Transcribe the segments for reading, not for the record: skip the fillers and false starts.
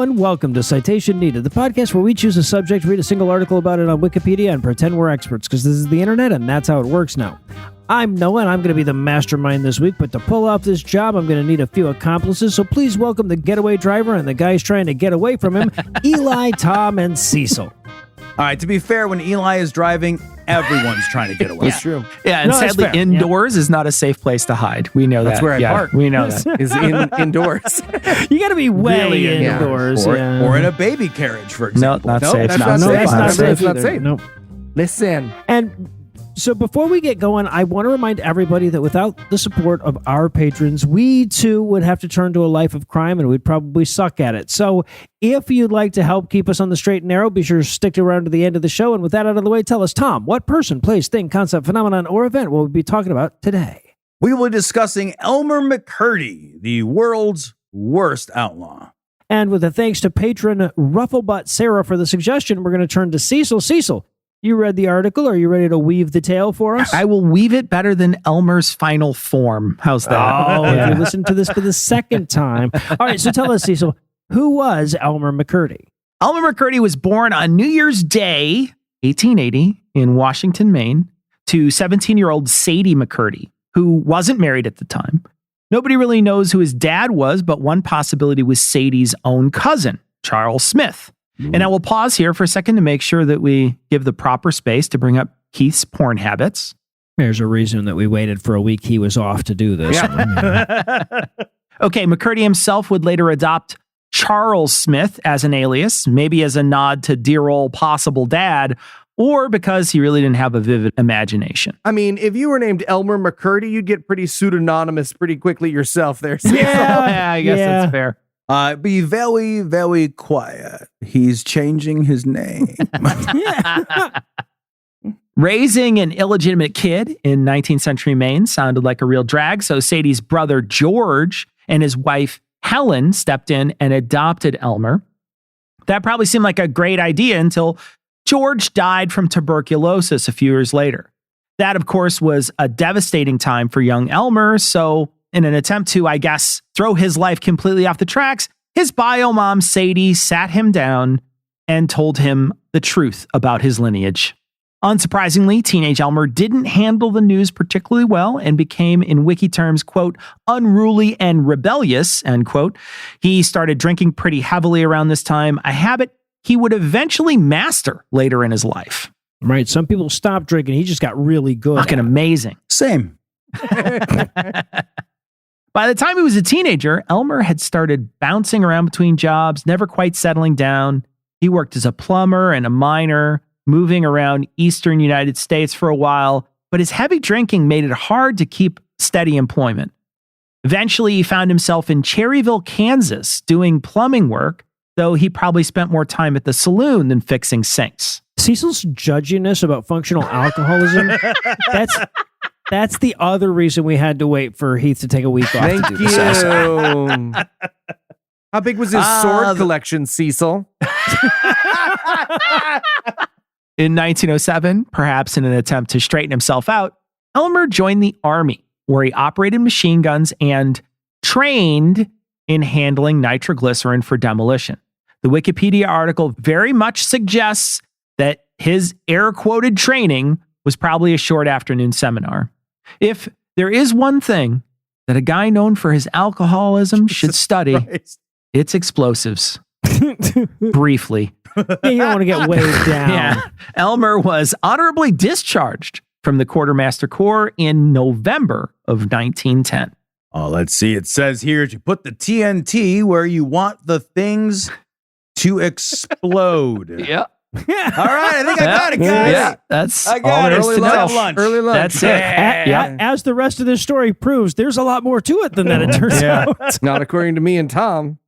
and welcome to Citation Needed, the podcast where we choose a subject, read a single article about it on Wikipedia, and pretend we're experts, because this is the internet, and that's how it works now. I'm Noah, and I'm going to be the mastermind this week, but to pull off this job, I'm going to need a few accomplices, so please welcome the getaway driver and the guys trying to get away from him, Eli, Tom, and Cecil. All right, to be fair, when Eli is driving, everyone's trying to get away. That's true. Yeah, and sadly, indoors is not a safe place to hide. We know that's that. That's where I park. We know that. Is indoors. You got to be way really indoors. Or in a baby carriage, for example. No, not safe. That's not safe. Nope. Listen. And so before we get going, I want to remind everybody that without the support of our patrons, we too would have to turn to a life of crime and we'd probably suck at it. So if you'd like to help keep us on the straight and narrow, be sure to stick around to the end of the show. And with that out of the way, tell us, Tom, what person, place, thing, concept, phenomenon, or event will we be talking about today? We will be discussing Elmer McCurdy, the world's worst outlaw. And with a thanks to patron Rufflebutt Sarah for the suggestion, we're going to turn to Cecil. Cecil, you read the article. Are you ready to weave the tale for us? I will weave it better than Elmer's final form. How's that? Oh, if you listen to this for the second time. All right, so tell us, Cecil, who was Elmer McCurdy? Elmer McCurdy was born on New Year's Day, 1880, in Washington, Maine, to 17-year-old Sadie McCurdy, who wasn't married at the time. Nobody really knows who his dad was, but one possibility was Sadie's own cousin, Charles Smith. And I will pause here for a second to make sure that we give the proper space to bring up Keith's porn habits. There's a reason that we waited for a week he was off to do this. Yeah. Okay, McCurdy himself would later adopt Charles Smith as an alias, maybe as a nod to dear old possible dad, or because he really didn't have a vivid imagination. I mean, if you were named Elmer McCurdy, you'd get pretty pseudonymous pretty quickly yourself there. Yeah, I guess that's fair. Be very, very quiet. He's changing his name. Raising an illegitimate kid in 19th century Maine sounded like a real drag, so Sadie's brother George and his wife Helen stepped in and adopted Elmer. That probably seemed like a great idea until George died from tuberculosis a few years later. That, of course, was a devastating time for young Elmer, so in an attempt to, I guess, throw his life completely off the tracks, his bio mom, Sadie, sat him down and told him the truth about his lineage. Unsurprisingly, teenage Elmer didn't handle the news particularly well and became, in wiki terms, quote, unruly and rebellious, end quote. He started drinking pretty heavily around this time, a habit he would eventually master later in his life. Right. Some people stopped drinking. He just got really good. Fucking amazing. Same. By the time he was a teenager, Elmer had started bouncing around between jobs, never quite settling down. He worked as a plumber and a miner, moving around eastern United States for a while, but his heavy drinking made it hard to keep steady employment. Eventually, he found himself in Cherryville, Kansas, doing plumbing work, though he probably spent more time at the saloon than fixing sinks. Cecil's judginess about functional alcoholism, that's the other reason we had to wait for Heath to take a week off. Thank to do you. this. How big was his sword collection, Cecil? In 1907, perhaps in an attempt to straighten himself out, Elmer joined the Army, where he operated machine guns and trained in handling nitroglycerin for demolition. The Wikipedia article very much suggests that his air-quoted training was probably a short afternoon seminar. If there is one thing that a guy known for his alcoholism should study, it's explosives. Briefly. Yeah, you don't want to get weighed down. Yeah. Elmer was honorably discharged from the Quartermaster Corps in November of 1910. Oh, let's see. It says here to put the TNT where you want the things to explode. Yeah. All right, I think I got it, guys. Yeah, that's I got all there it. is to know. Early lunch. That's it. As the rest of this story proves, there's a lot more to it than that, it turns out. Not according to me and Tom.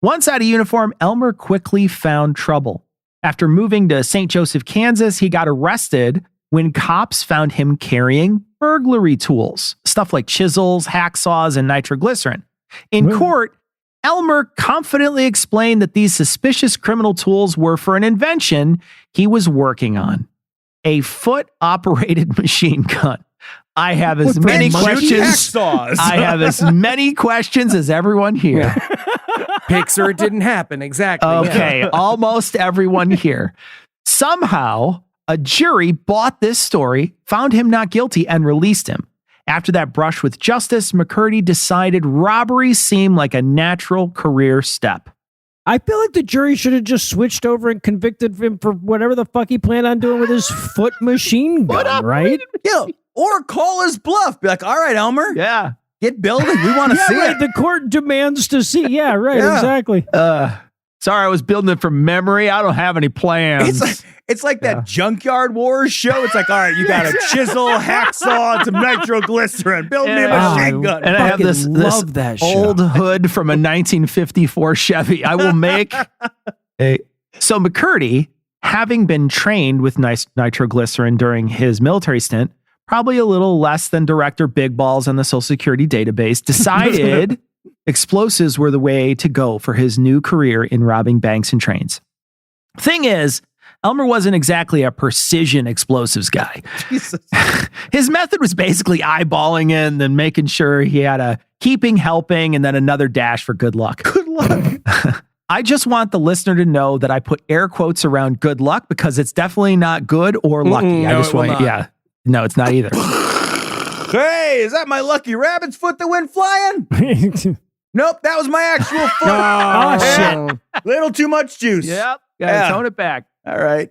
Once out of uniform, Elmer quickly found trouble. After moving to St. Joseph, Kansas, he got arrested when cops found him carrying burglary tools, stuff like chisels, hacksaws, and nitroglycerin. In court, Elmer confidently explained that these suspicious criminal tools were for an invention he was working on, a foot-operated machine gun. I have as many questions. I have as many questions as everyone here. Pixar, it didn't happen. Exactly. Okay, almost everyone here. Somehow, a jury bought this story, found him not guilty, and released him. After that brush with justice, McCurdy decided robbery seemed like a natural career step. I feel like the jury should have just switched over and convicted him for whatever the fuck he planned on doing with his foot machine gun, right? Yeah, or call his bluff. Be like, all right, Elmer. Yeah. Get building. We want to see right. it. The court demands to see. Yeah, right. Yeah. Exactly. Sorry, I was building it from memory. I don't have any plans. It's like that Junkyard Wars show. It's like, all right, you got a chisel, hacksaw, some nitroglycerin. Build me a machine gun. And I have this love that old show. hood from a 1954 Chevy. I will make a... So McCurdy, having been trained with nitroglycerin during his military stint, probably a little less than Director Big Balls on the Social Security database, decided explosives were the way to go for his new career in robbing banks and trains. Thing is, Elmer wasn't exactly a precision explosives guy. His method was basically eyeballing it and then making sure he had a keeping, helping, and then another dash for good luck. Good luck. I just want the listener to know that I put air quotes around good luck because it's definitely not good or lucky. I just want, no, it's not either. Hey, is that my lucky rabbit's foot that went flying? Nope, that was my actual foot. Oh, shit. Little too much juice. Yep. Gotta tone it back. All right.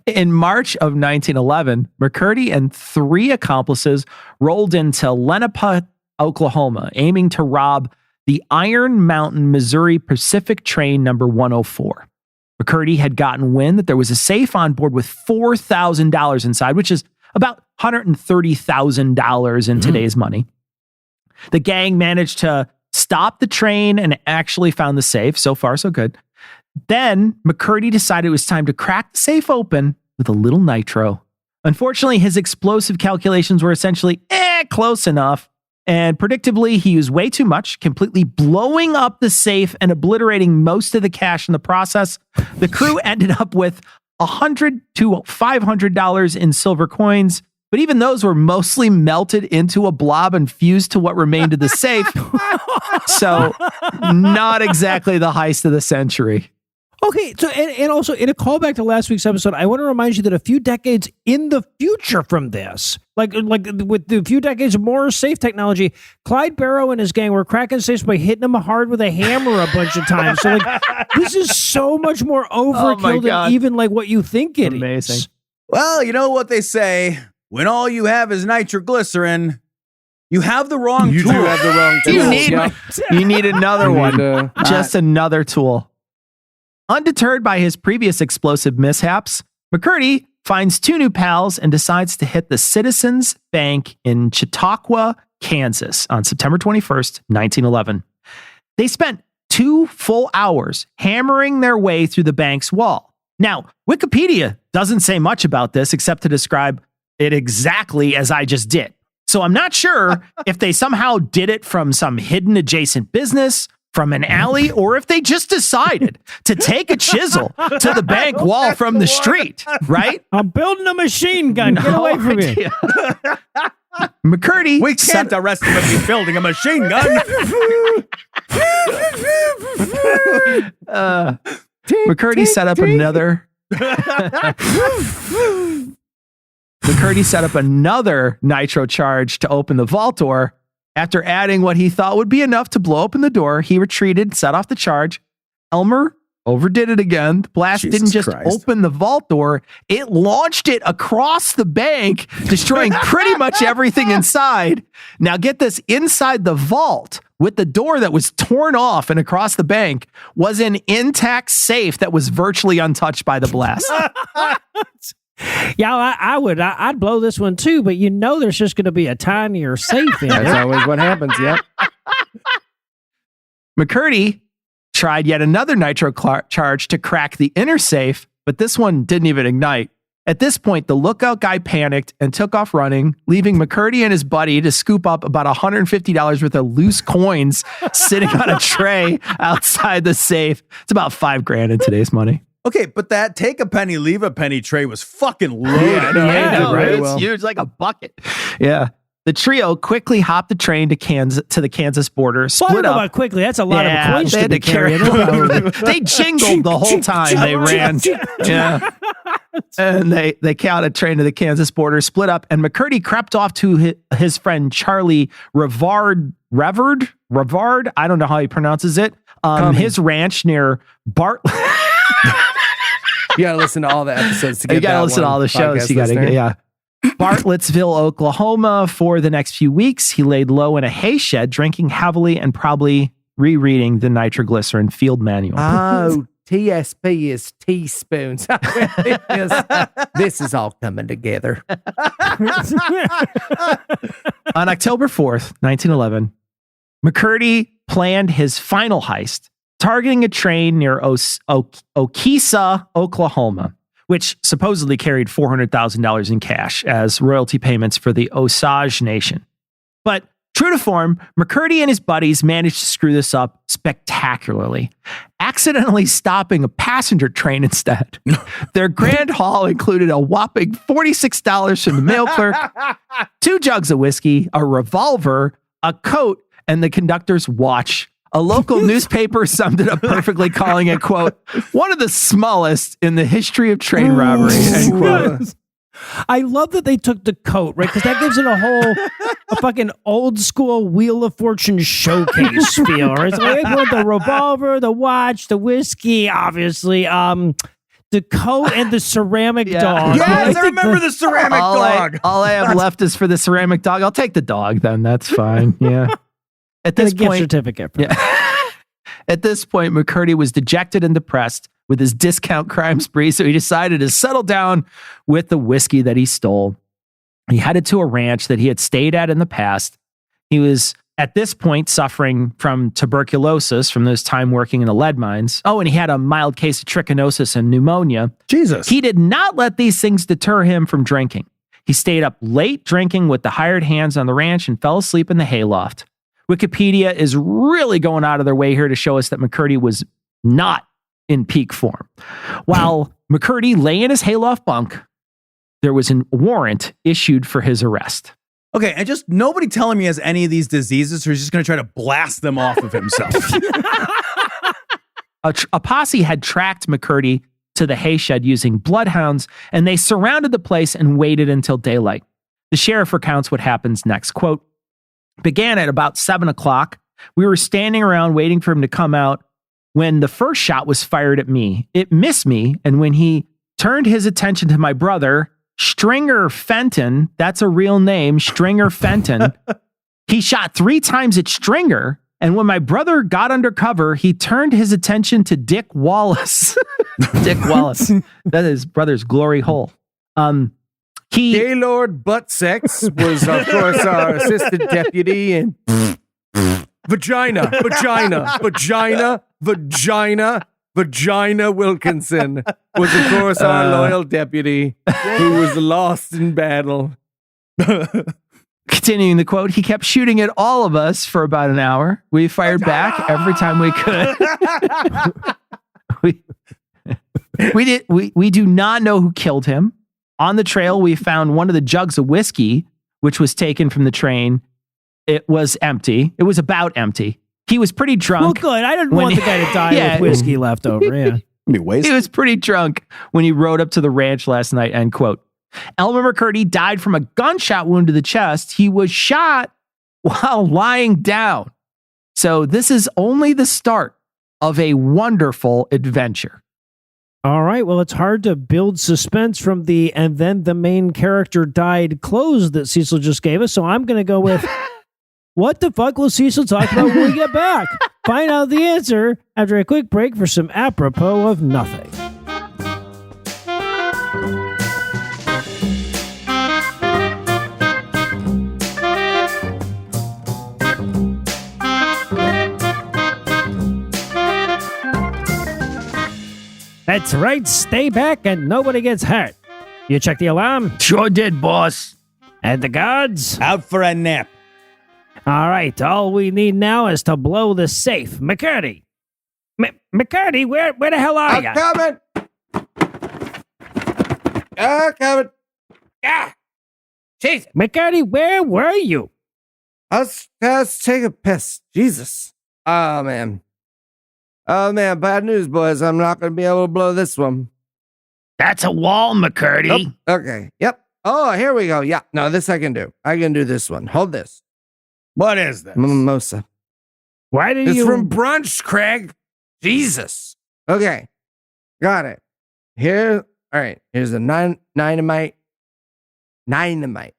In March of 1911, McCurdy and 3 accomplices rolled into Lenape, Oklahoma, aiming to rob the Iron Mountain, Missouri Pacific train number 104. McCurdy had gotten wind that there was a safe on board with $4,000 inside, which is about $130,000 in today's money. The gang managed to stop the train and actually found the safe. So far, so good. Then McCurdy decided it was time to crack the safe open with a little nitro. Unfortunately, his explosive calculations were essentially close enough. And predictably, he used way too much, completely blowing up the safe and obliterating most of the cash in the process. The crew ended up with $100 to $500 in silver coins, but even those were mostly melted into a blob and fused to what remained of the safe. So not exactly the heist of the century. Okay, so and also in a callback to last week's episode, I want to remind you that a few decades in the future from this, like with the few decades of more safe technology, Clyde Barrow and his gang were cracking safes by hitting them hard with a hammer a bunch of times. So like this is so much more overkill than even like what you think it is. Well, you know what they say: when all you have is nitroglycerin, you have the wrong tool. You do have the wrong tool. You need another one. Just another tool. Undeterred by his previous explosive mishaps, McCurdy finds 2 new pals and decides to hit the Citizens Bank in Chautauqua, Kansas on September 21st, 1911. They spent 2 full hours hammering their way through the bank's wall. Now, Wikipedia doesn't say much about this except to describe it exactly as I just did. So I'm not sure if they somehow did it from some hidden adjacent business, from an alley, or if they just decided to take a chisel to the bank wall from the street, right? I'm building a machine gun. Get away from me. McCurdy. We can't arrest him if he's building a machine gun. McCurdy set up another. McCurdy set up another nitro charge to open the vault door. After adding what he thought would be enough to blow open the door, he retreated, set off the charge. Elmer overdid it again. The blast didn't just open the vault door, it launched it across the bank, destroying pretty much everything inside. Now get this, inside the vault, with the door that was torn off and across the bank, was an intact safe that was virtually untouched by the blast. Yeah, I'd blow this one too, but you know there's just going to be a tinier safe in That's it. always what happens, yep. McCurdy tried yet another nitro charge to crack the inner safe, but this one didn't even ignite. At this point, the lookout guy panicked and took off running, leaving McCurdy and his buddy to scoop up about $150 worth of loose coins sitting on a tray outside the safe. It's about $5,000 in today's money. Okay, but that take a penny, leave a penny tray was fucking loaded. Yeah, right? It's huge, like a bucket. Yeah. The trio quickly hopped the train to the Kansas border, Well, I split don't know up. about quickly. That's a lot of coins they to had be to carry carrying. it. They jingled the whole time they ran. Yeah. And they counted train to the Kansas border, split up, and McCurdy crept off to his friend Charlie Revard. I don't know how he pronounces it. His ranch near Bartlett. You gotta listen to all the episodes to get You gotta that listen to one, all the shows. podcast You gotta listener. get, Bartlettsville, Oklahoma. For the next few weeks, he laid low in a hay shed, drinking heavily and probably rereading the nitroglycerin field manual. Oh, TSP is teaspoons. This is all coming together. On October 4th, 1911, McCurdy planned his final heist, targeting a train near Okesa, Oklahoma, which supposedly carried $400,000 in cash as royalty payments for the Osage Nation. But true to form, McCurdy and his buddies managed to screw this up spectacularly, accidentally stopping a passenger train instead. Their grand haul included a whopping $46 from the mail clerk, 2 jugs of whiskey, a revolver, a coat, and the conductor's watch. A local newspaper summed it up perfectly, calling it, quote, one of the smallest in the history of train robbery, end quote. I love that they took the coat, right? Because that gives it a fucking old school Wheel of Fortune showcase feel, right? So they put the revolver, the watch, the whiskey, obviously, the coat and the ceramic dog. Yes, I remember the ceramic dog. All I have left is for the ceramic dog. I'll take the dog then. That's fine. Yeah. At this And a gift point, certificate. At this point, McCurdy was dejected and depressed with his discount crime spree, so he decided to settle down with the whiskey that he stole. He headed to a ranch that he had stayed at in the past. He was, at this point, suffering from tuberculosis from his time working in the lead mines. Oh, and he had a mild case of trichinosis and pneumonia. Jesus. He did not let these things deter him from drinking. He stayed up late drinking with the hired hands on the ranch and fell asleep in the hayloft. Wikipedia is really going out of their way here to show us that McCurdy was not in peak form. While McCurdy lay in his hayloft bunk, there was a warrant issued for his arrest. Okay, and just nobody telling me has any of these diseases, or he's just going to try to blast them off of himself. A posse had tracked McCurdy to the hay shed using bloodhounds, and they surrounded the place and waited until daylight. The sheriff recounts what happens next. Quote, began at about 7 o'clock. We were standing around waiting for him to come out when the first shot was fired at me. It missed me, and when he turned his attention to my brother, Stringer Fenton, that's a real name, Stringer Fenton, he shot 3 times at Stringer, and when my brother got under cover, he turned his attention to Dick Wallace. Dick Wallace. That is brother's glory hole. Gaylord Buttsex was, of course, our assistant deputy, and Vagina Wilkinson was, of course, our loyal deputy who was lost in battle. Continuing the quote, he kept shooting at all of us for about an hour. We fired back every time we could. We do not know who killed him. On the trail, we found one of the jugs of whiskey, which was taken from the train. It was empty. It was about empty. He was pretty drunk. Well, good. I didn't want the guy to die with whiskey left over. Yeah. Be wasted. He was pretty drunk when he rode up to the ranch last night, end quote. Elmer McCurdy died from a gunshot wound to the chest. He was shot while lying down. So this is only the start of a wonderful adventure. All right. Well, it's hard to build suspense from the "and then the main character died" close that Cecil just gave us. So I'm going to go with, what the fuck will Cecil talk about when we get back? Find out the answer after a quick break for some apropos of nothing. That's right. Stay back and nobody gets hurt. You check the alarm? Sure did, boss. And the guards? Out for a nap. All right. All we need now is to blow the safe. McCurdy. McCurdy, where the hell are you? Coming. Coming. Ah. Jesus. McCurdy, where were you? Let's take a piss. Jesus. Oh, man. Bad news, boys. I'm not going to be able to blow this one. That's a wall, McCurdy. Oh, okay. Yep. Oh, here we go. Yeah. No, this I can do. I can do this one. Hold this. What is this? Mimosa. Why did It's you... from brunch, Craig. Jesus. Okay. Got it. Here. All right. Here's a dynamite. Dynamite. Dynamite.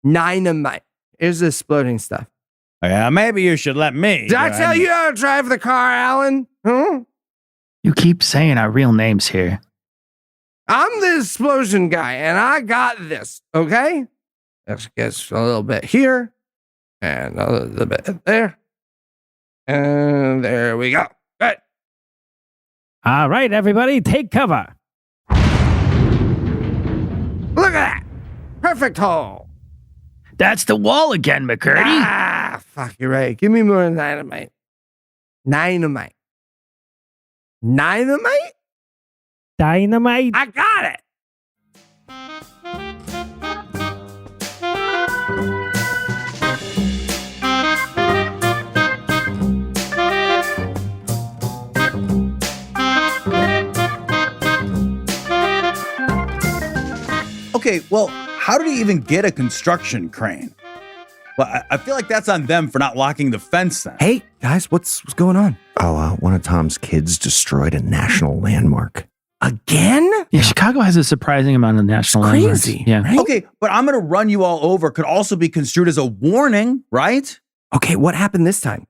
Dynamite. Here's the exploding stuff. Yeah, maybe you should let me. Did I tell you how to drive the car, Alan? Huh? You keep saying our real names here. I'm the explosion guy, and I got this, okay? Let's get a little bit here, and a little bit there. And there we go. Good. All right, everybody, take cover. Look at that. Perfect hole. That's the wall again, McCurdy. Ah, fuck, you're right. Give me more dynamite. Dynamite. Dynamite? Dynamite. I got it. Okay, well, how did he even get a construction crane? Well, I feel like that's on them for not locking the fence then. Hey, guys, what's going on? Oh, one of Tom's kids destroyed a national landmark. Again? Yeah, Chicago has a surprising amount of national landmarks. Crazy. Yeah. Right? Okay, but I'm going to run you all over could also be construed as a warning, right? Okay, what happened this time?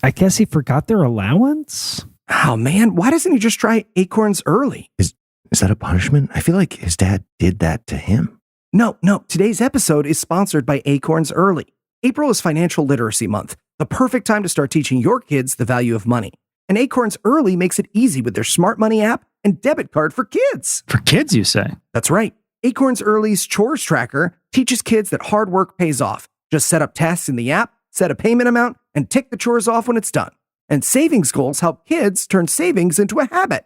I guess he forgot their allowance? Oh, man, why doesn't he just try acorns early? Is that a punishment? I feel like his dad did that to him. No. Today's episode is sponsored by Acorns Early. April is Financial Literacy Month, the perfect time to start teaching your kids the value of money. And Acorns Early makes it easy with their smart money app and debit card for kids. For kids, you say? That's right. Acorns Early's chores tracker teaches kids that hard work pays off. Just set up tasks in the app, set a payment amount, and tick the chores off when it's done. And savings goals help kids turn savings into a habit.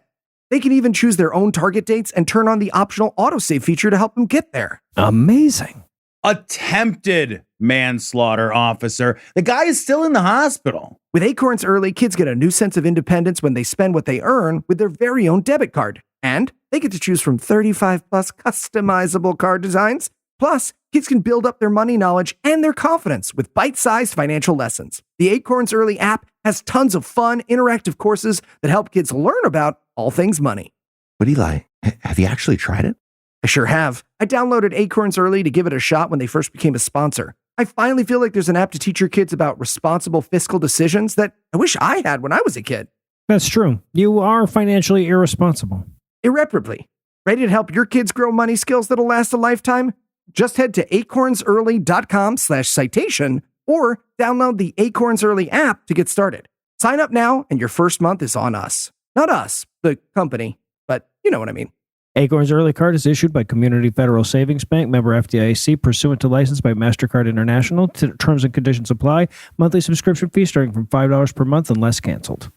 They can even choose their own target dates and turn on the optional autosave feature to help them get there. Amazing. Attempted manslaughter, officer. The guy is still in the hospital. With Acorns Early, kids get a new sense of independence when they spend what they earn with their very own debit card. And they get to choose from 35 plus customizable card designs. Plus, kids can build up their money knowledge and their confidence with bite-sized financial lessons. The Acorns Early app has tons of fun, interactive courses that help kids learn about all things money. But Eli, have you actually tried it? I sure have. I downloaded Acorns Early to give it a shot when they first became a sponsor. I finally feel like there's an app to teach your kids about responsible fiscal decisions that I wish I had when I was a kid. That's true. You are financially irresponsible. Irreparably. Ready to help your kids grow money skills that'll last a lifetime? Just head to acornsearly.com/citation or download the Acorns Early app to get started. Sign up now and your first month is on us. Not us, the company, but you know what I mean. Acorns Early Card is issued by Community Federal Savings Bank, member FDIC, pursuant to license by MasterCard International. Terms and conditions apply. Monthly subscription fee starting from $5 per month unless canceled.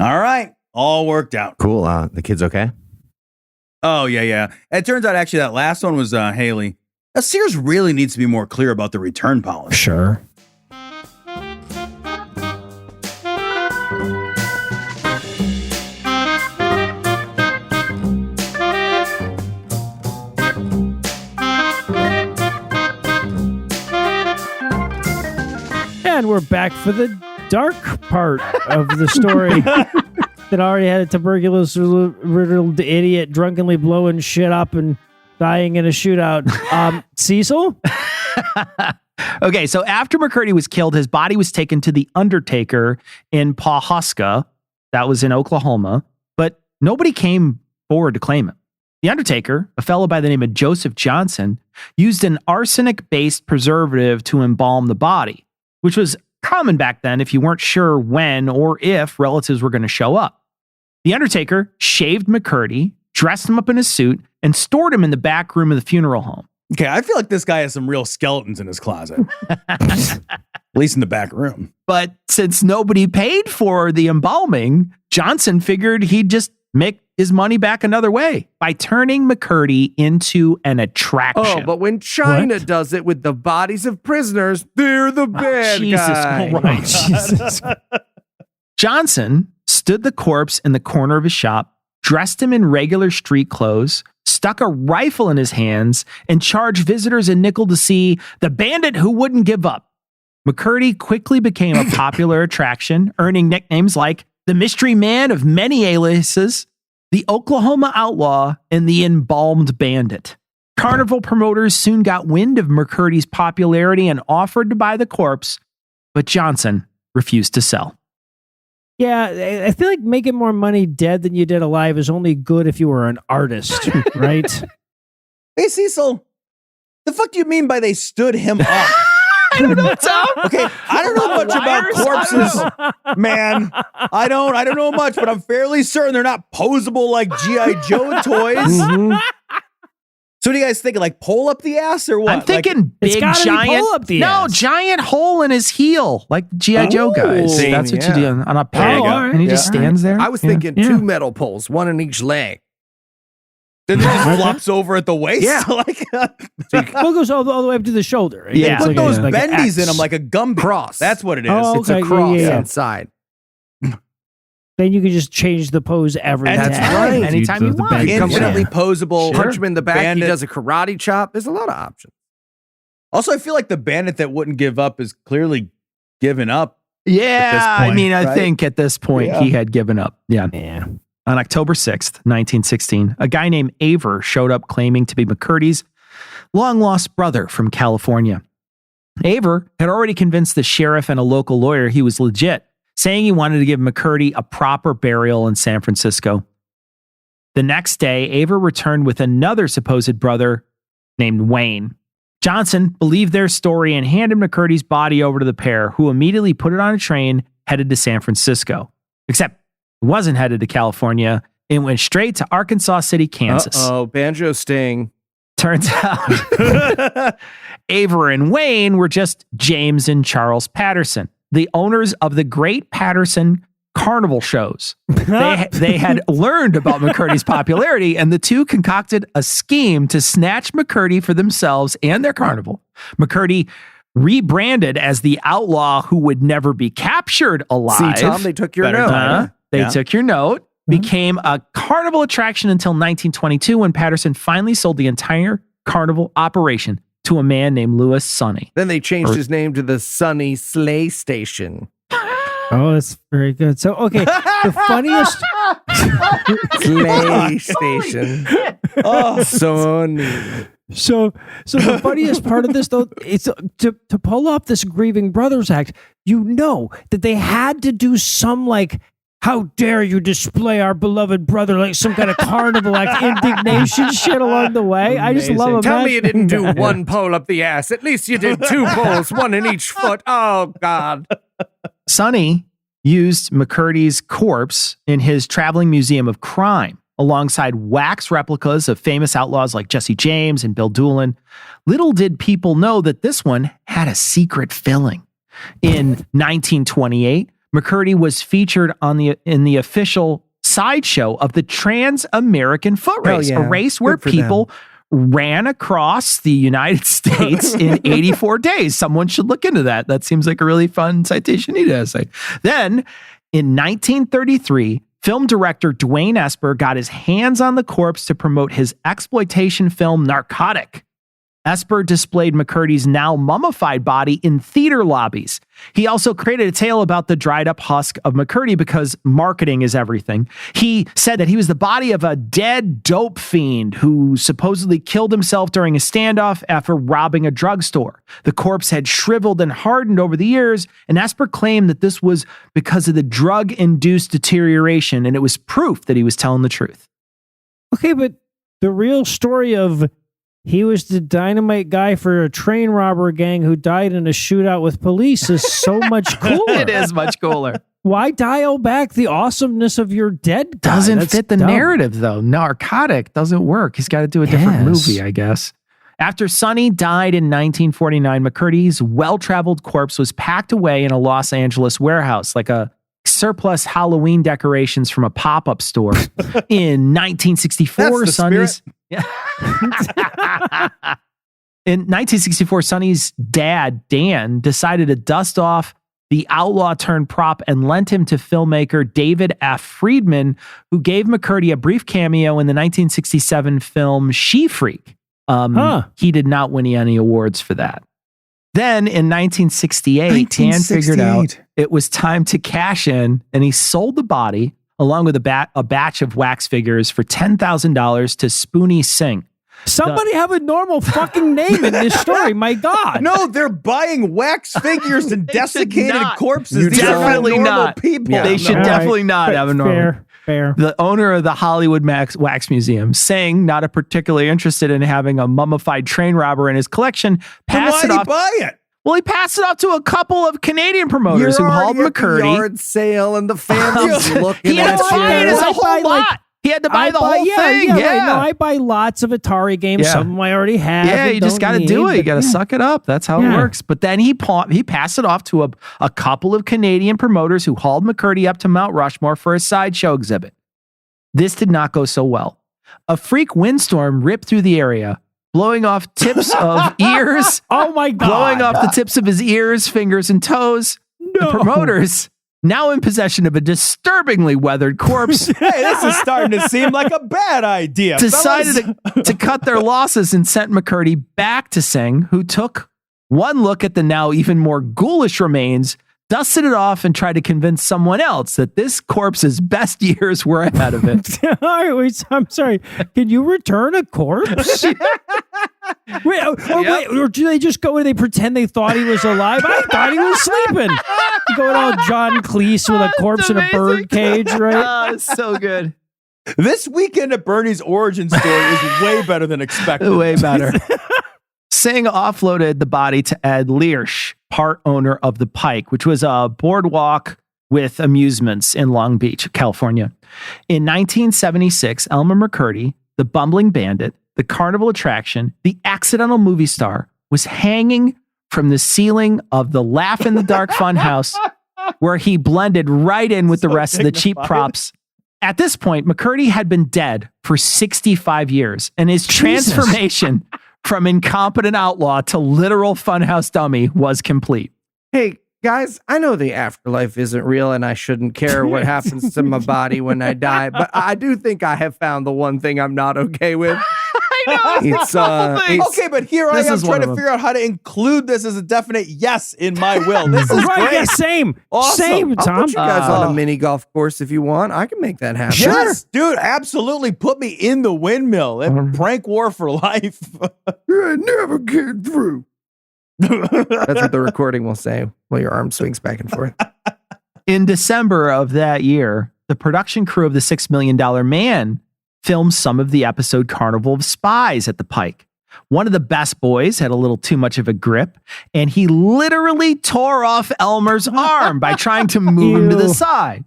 All right, all worked out. Cool. The kid's okay? Oh, yeah. It turns out actually that last one was Haley. Sears really needs to be more clear about the return policy. Sure. And we're back for the dark part of the story that already had a tuberculosis-riddled idiot drunkenly blowing shit up and dying in a shootout. Cecil? Okay, so after McCurdy was killed, his body was taken to the Undertaker in Pawhuska. That was in Oklahoma. But nobody came forward to claim him. The Undertaker, a fellow by the name of Joseph Johnson, used an arsenic-based preservative to embalm the body, which was common back then if you weren't sure when or if relatives were going to show up. The Undertaker shaved McCurdy, dressed him up in a suit, and stored him in the back room of the funeral home. Okay, I feel like this guy has some real skeletons in his closet. At least in the back room. But since nobody paid for the embalming, Johnson figured he'd just make his money back another way by turning McCurdy into an attraction. Oh, but when China does it with the bodies of prisoners, they're the bad guys. Jesus. Johnson stood the corpse in the corner of his shop, dressed him in regular street clothes, stuck a rifle in his hands, and charged visitors a nickel to see the bandit who wouldn't give up. McCurdy quickly became a popular attraction, earning nicknames like the Mystery Man of many aliases, the Oklahoma Outlaw, and the Embalmed Bandit. Carnival promoters soon got wind of McCurdy's popularity and offered to buy the corpse, but Johnson refused to sell. Yeah, I feel like making more money dead than you did alive is only good if you were an artist, right? Hey, Cecil, the fuck do you mean by they stood him up? I don't know, Tom. Okay, I don't know much about corpses, man. I don't know much, but I'm fairly certain they're not posable like G.I. Joe toys. Mhm. So what do you guys think? Like pull up the ass or what? I'm thinking It's big gotta be giant. pull up the no, ass. giant hole in his heel, like G.I. Joe guys. Same, That's what yeah. you do on a peg, Oh, all right. and he just Yeah. stands there. I was Yeah. thinking Yeah. 2 metal poles, 1 in each leg. then it just flops over at the waist. Yeah. Like Well, it goes all the way up to the shoulder. Yeah. It's put like a- those like an bendies in X. them like a Gumby. Cross. That's what it is. Oh, It's a okay, cross yeah. inside. Then you can just change the pose every That's time. right. Anytime you want. band comes Infinitely out. posable. Punch him in the back. Bandit. He does a karate chop. There's a lot of options. Also, I feel like the bandit that wouldn't give up is clearly given up. Yeah, point, I mean, I right? think at this point Yeah. he had given up. Yeah. Yeah. On October 6th, 1916, a guy named Aver showed up claiming to be McCurdy's long-lost brother from California. Aver had already convinced the sheriff and a local lawyer he was legit, saying he wanted to give McCurdy a proper burial in San Francisco. The next day, Aver returned with another supposed brother named Wayne. Johnson believed their story and handed McCurdy's body over to the pair, who immediately put it on a train headed to San Francisco. Except it wasn't headed to California. It went straight to Arkansas City, Kansas. Oh, banjo sting. Turns out Aver and Wayne were just James and Charles Patterson, the owners of the Great Patterson Carnival shows. They had learned about McCurdy's popularity, and the two concocted a scheme to snatch McCurdy for themselves and their carnival. McCurdy, rebranded as the outlaw who would never be captured alive. See, Tom, they took your Better note. time. They Yeah. took your note, became a carnival attraction until 1922 when Patterson finally sold the entire carnival operation to a man named Louis Sonny. Then they changed his name to the Sunny Sleigh Station. Oh, that's very good. So, okay, the funniest. Sleigh Station. Oh, Sonny. So the funniest part of this, though, is to pull off this grieving brothers act. You know that they had to do some like, how dare you display our beloved brother like some kind of carnival act indignation shit along the way. I just love it. Tell me you didn't do one pole up the ass. At least you did 2 poles, 1 in each foot. Oh, God. Sonny used McCurdy's corpse in his traveling museum of crime alongside wax replicas of famous outlaws like Jesse James and Bill Doolin. Little did people know that this one had a secret filling. In 1928, McCurdy was featured in the official sideshow of the Trans-American Foot Hell Race, yeah. a race where Good for people ran across the United States in 84 days. Someone should look into that. That seems like a really fun citation essay. Then, in 1933, film director Dwayne Esper got his hands on the corpse to promote his exploitation film Narcotic. Esper displayed McCurdy's now mummified body in theater lobbies. He also created a tale about the dried up husk of McCurdy because marketing is everything. He said that he was the body of a dead dope fiend who supposedly killed himself during a standoff after robbing a drugstore. The corpse had shriveled and hardened over the years, and Esper claimed that this was because of the drug-induced deterioration, and it was proof that he was telling the truth. Okay, but the real story of he was the dynamite guy for a train robber gang who died in a shootout with police is so much cooler. It is much cooler. Why dial back the awesomeness of your dead guy? Doesn't That's fit the dumb. narrative, though. Narcotic doesn't work. He's got to do a different Yes. movie, I guess. After Sonny died in 1949, McCurdy's well-traveled corpse was packed away in a Los Angeles warehouse, like a surplus Halloween decorations from a pop-up store. In 1964, That's the Sonny's in 1964, Sonny's dad, Dan, decided to dust off the outlaw turned prop and lent him to filmmaker David F. Friedman, who gave McCurdy a brief cameo in the 1967 film She Freak. He did not win any awards for that. Then in 1968, Dan figured out it was time to cash in, and he sold the body along with a batch of wax figures for $10,000 to Spoonie Singh. Somebody have a normal fucking name in this story. My God. No, they're buying wax figures and desiccated not. corpses. These Definitely are all normal not. people. Yeah. They should definitely not have a normal. Fair. The owner of the Hollywood Wax Museum, Singh, not particularly interested in having a mummified train robber in his collection, Then passed why it did he off. buy it? Well, he passed it off to a couple of Canadian promoters who hauled You're already at the McCurdy. yard sale and the family's looking He had at to buy it you. as a I whole buy, like, lot. He had to buy the whole thing. Yeah. Right. No, I buy lots of Atari games. Yeah. Some of them I already have. Yeah, and you just don't got to do need, it. You but got to suck it up. That's how it Yeah. works. But then he passed it off to a couple of Canadian promoters who hauled McCurdy up to Mount Rushmore for a sideshow exhibit. This did not go so well. A freak windstorm ripped through the area, blowing off tips of ears. Oh my God. Blowing off the tips of his ears, fingers, and toes. The promoters, now in possession of a disturbingly weathered corpse, Hey, this is starting to seem like a bad idea. decided to cut their losses and sent McCurdy back to Singh, who took one look at the now even more ghoulish remains, dusted it off, and tried to convince someone else that this corpse's best years were ahead of it. All right, wait, I'm sorry. Can you return a corpse? Wait, or do they just go and they pretend they thought he was alive? I thought he was sleeping. Going all John Cleese with a corpse in a bird cage, right? Oh, it's so good. This Weekend at Bernie's origin story is way better than expected. Way better. Singh offloaded the body to Ed Learsh, part owner of the Pike, which was a boardwalk with amusements in Long Beach, California. In 1976, Elmer McCurdy, the bumbling bandit, the carnival attraction, the accidental movie star, was hanging from the ceiling of the Laugh in the Dark Funhouse, where he blended right in with the rest of the cheap props. At this point, McCurdy had been dead for 65 years, and his transformation from incompetent outlaw to literal funhouse dummy was complete. Hey, guys, I know the afterlife isn't real and I shouldn't care what happens to my body when I die, but I do think I have found the one thing I'm not okay with. It's okay, but here I this am is trying one to of figure out how to include this as a definite yes in my will. This is Right, great. yeah, same. Awesome. Same, I'll Tom. put you guys on a mini golf course if you want. I can make that happen. Yes, dude, absolutely. Put me in the windmill and prank war for life. I never get through. That's what the recording will say while your arm swings back and forth. In December of that year, the production crew of The $6 Million Man filmed some of the episode Carnival of Spies at the Pike. One of the best boys had a little too much of a grip, and he literally tore off Elmer's arm by trying to move him to the side.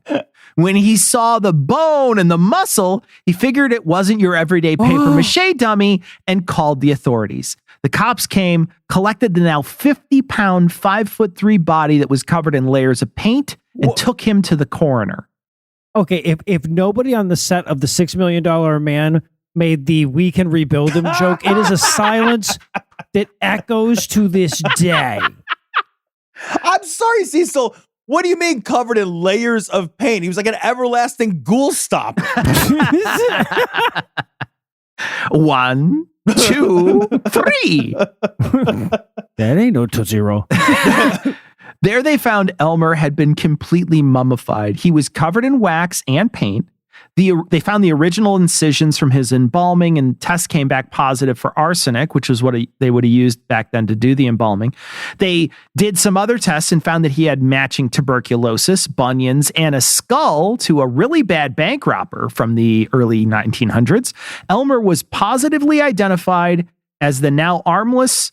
When he saw the bone and the muscle, he figured it wasn't your everyday paper mache dummy and called the authorities. The cops came, collected the now 50-pound, 5'3" body that was covered in layers of paint, and took him to the coroner. Okay, if nobody on the set of the $6 Million Man made the "we can rebuild him" joke, it is a silence that echoes to this day. I'm sorry, Cecil. What do you mean covered in layers of paint? He was like an everlasting ghoul stopper. 1, 2, 3. That ain't no Tootsie Roll. There they found Elmer had been completely mummified. He was covered in wax and paint. They found the original incisions from his embalming, and tests came back positive for arsenic, which was what they would have used back then to do the embalming. They did some other tests and found that he had matching tuberculosis, bunions, and a skull to a really bad bank robber from the early 1900s. Elmer was positively identified as the now armless,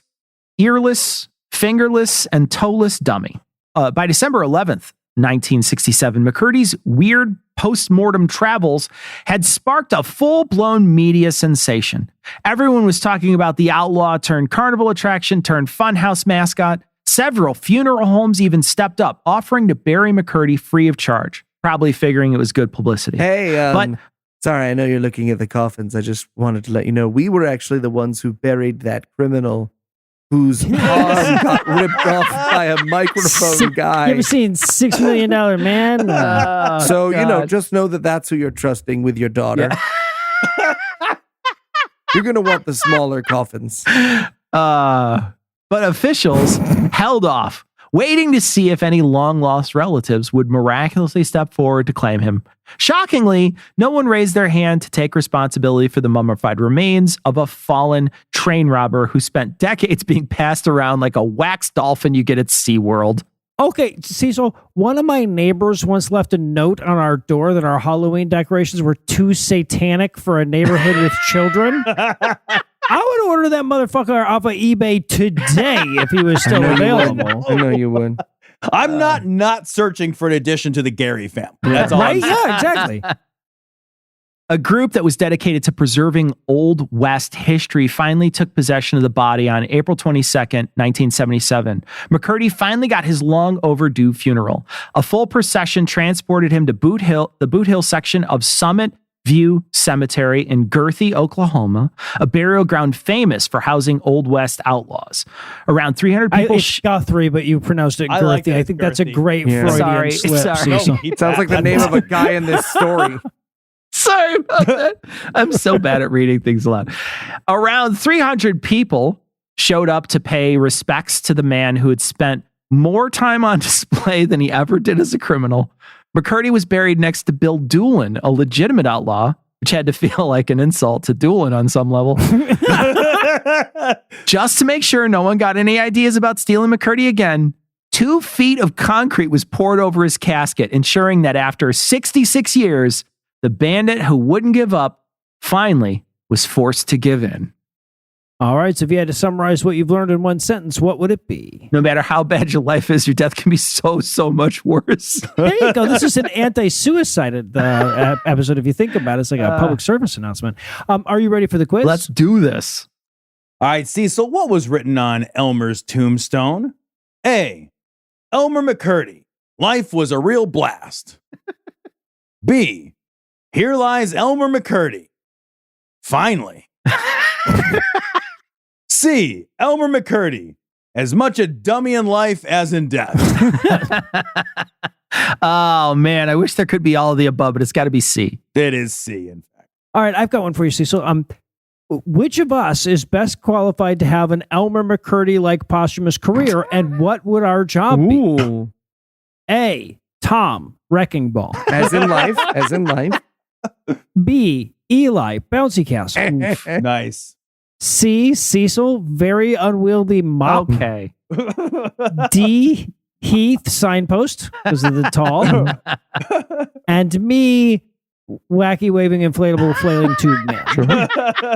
earless, fingerless, and toeless dummy. By December 11th, 1967, McCurdy's weird post-mortem travels had sparked a full-blown media sensation. Everyone was talking about the outlaw turned carnival attraction turned funhouse mascot. Several funeral homes even stepped up, offering to bury McCurdy free of charge, probably figuring it was good publicity. Hey, But- sorry, I know you're looking at the coffins. I just wanted to let you know we were actually the ones who buried that criminal whose arm got ripped off by a microphone guy. You ever seen $6 Million Man? So, just know that that's who you're trusting with your daughter. You're going to want the smaller coffins. But officials held off, waiting to see if any long-lost relatives would miraculously step forward to claim him. Shockingly, no one raised their hand to take responsibility for the mummified remains of a fallen train robber who spent decades being passed around like a wax dolphin you get at SeaWorld. Okay, Cecil, one of my neighbors once left a note on our door that our Halloween decorations were too satanic for a neighborhood with children. I would order that motherfucker off of eBay today if he was still available. I know you would. I'm not searching for an addition to the Gary family. That's all. Right? I'm saying. Yeah, exactly. A group that was dedicated to preserving Old West history finally took possession of the body on April 22nd, 1977. McCurdy finally got his long overdue funeral. A full procession transported him to the Boot Hill section of Summit View Cemetery in Girthy, Oklahoma, a burial ground famous for housing Old West outlaws. Around 300 people... It's Guthrie, but you pronounced it I like Girthy. it, I think that's a Girthy. great Yeah. Freudian slip, Cecil. Keep Sounds that. like the name of a guy in this story. Sorry about that. I'm so bad at reading things aloud. Around 300 people showed up to pay respects to the man who had spent more time on display than he ever did as a criminal. McCurdy was buried next to Bill Doolin, a legitimate outlaw, which had to feel like an insult to Doolin on some level. Just to make sure no one got any ideas about stealing McCurdy again, 2 feet of concrete was poured over his casket, ensuring that after 66 years, the bandit who wouldn't give up finally was forced to give in. All right, so if you had to summarize what you've learned in one sentence, what would it be? No matter how bad your life is, your death can be so much worse. There you go. This is an anti-suicide episode. If you think about it, it's like a public service announcement. Are you ready for the quiz? Let's do this. All right, Cecil, what was written on Elmer's tombstone? A. Elmer McCurdy. Life was a real blast. B. Here lies Elmer McCurdy. Finally. C. Elmer McCurdy. As much a dummy in life as in death. Oh, man. I wish there could be all of the above, but it's got to be C. It is C, in fact. All right, I've got one for you, Cecil. Which of us is best qualified to have an Elmer McCurdy-like posthumous career, and what would our job be? Ooh. A. Tom, Wrecking Ball. As in life. B. Eli, Bouncy Castle. Oof. Nice. C. Cecil, very unwieldy mop. Okay. D. Heath, signpost, because of the tall. And me, wacky waving inflatable flailing tube man.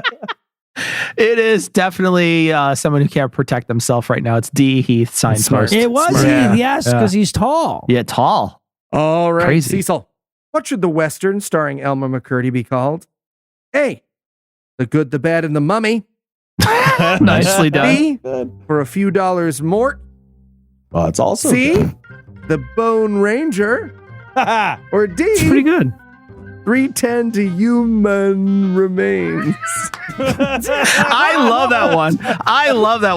It is definitely someone who can't protect themselves right now. It's D. Heath, signpost. It was Smart. Heath, Yeah. yes, because he's tall. Yeah, tall. All right, Crazy. Cecil. What should the Western starring Elmer McCurdy be called? A. The Good, the Bad, and the Mummy. Nicely done. B. For a few dollars more. Well, it's also C. good. The Bone Ranger. Or D. It's pretty good. 310 to Human Remains. I love that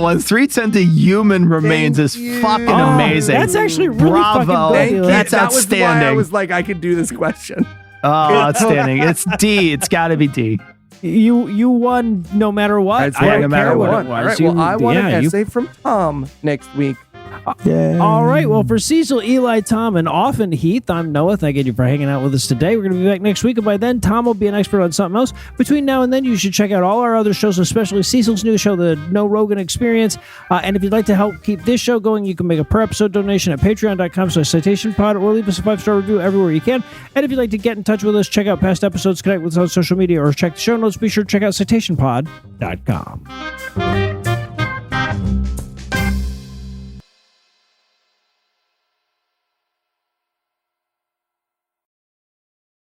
one. 310 to Human Remains Thank is you. fucking Oh, amazing. That's actually really Bravo. fucking Thank good. you. That's That was why I outstanding. was like, I could do this question. Oh, outstanding. It's D. It's got to be D. You won no matter what. That's I right. don't no matter care what what. it was. All right, You- well, I want yeah, an you- essay from Tom next week. All right. Well, for Cecil, Eli, Tom, and often Heath, I'm Noah. Thank you for hanging out with us today. We're going to be back next week, and by then, Tom will be an expert on something else. Between now and then, you should check out all our other shows, especially Cecil's new show, The No Rogan Experience. And if you'd like to help keep this show going, you can make a per episode donation at patreon.com/citationpod or leave us a 5-star review everywhere you can. And if you'd like to get in touch with us, check out past episodes, connect with us on social media, or check the show notes, be sure to check out citationpod.com.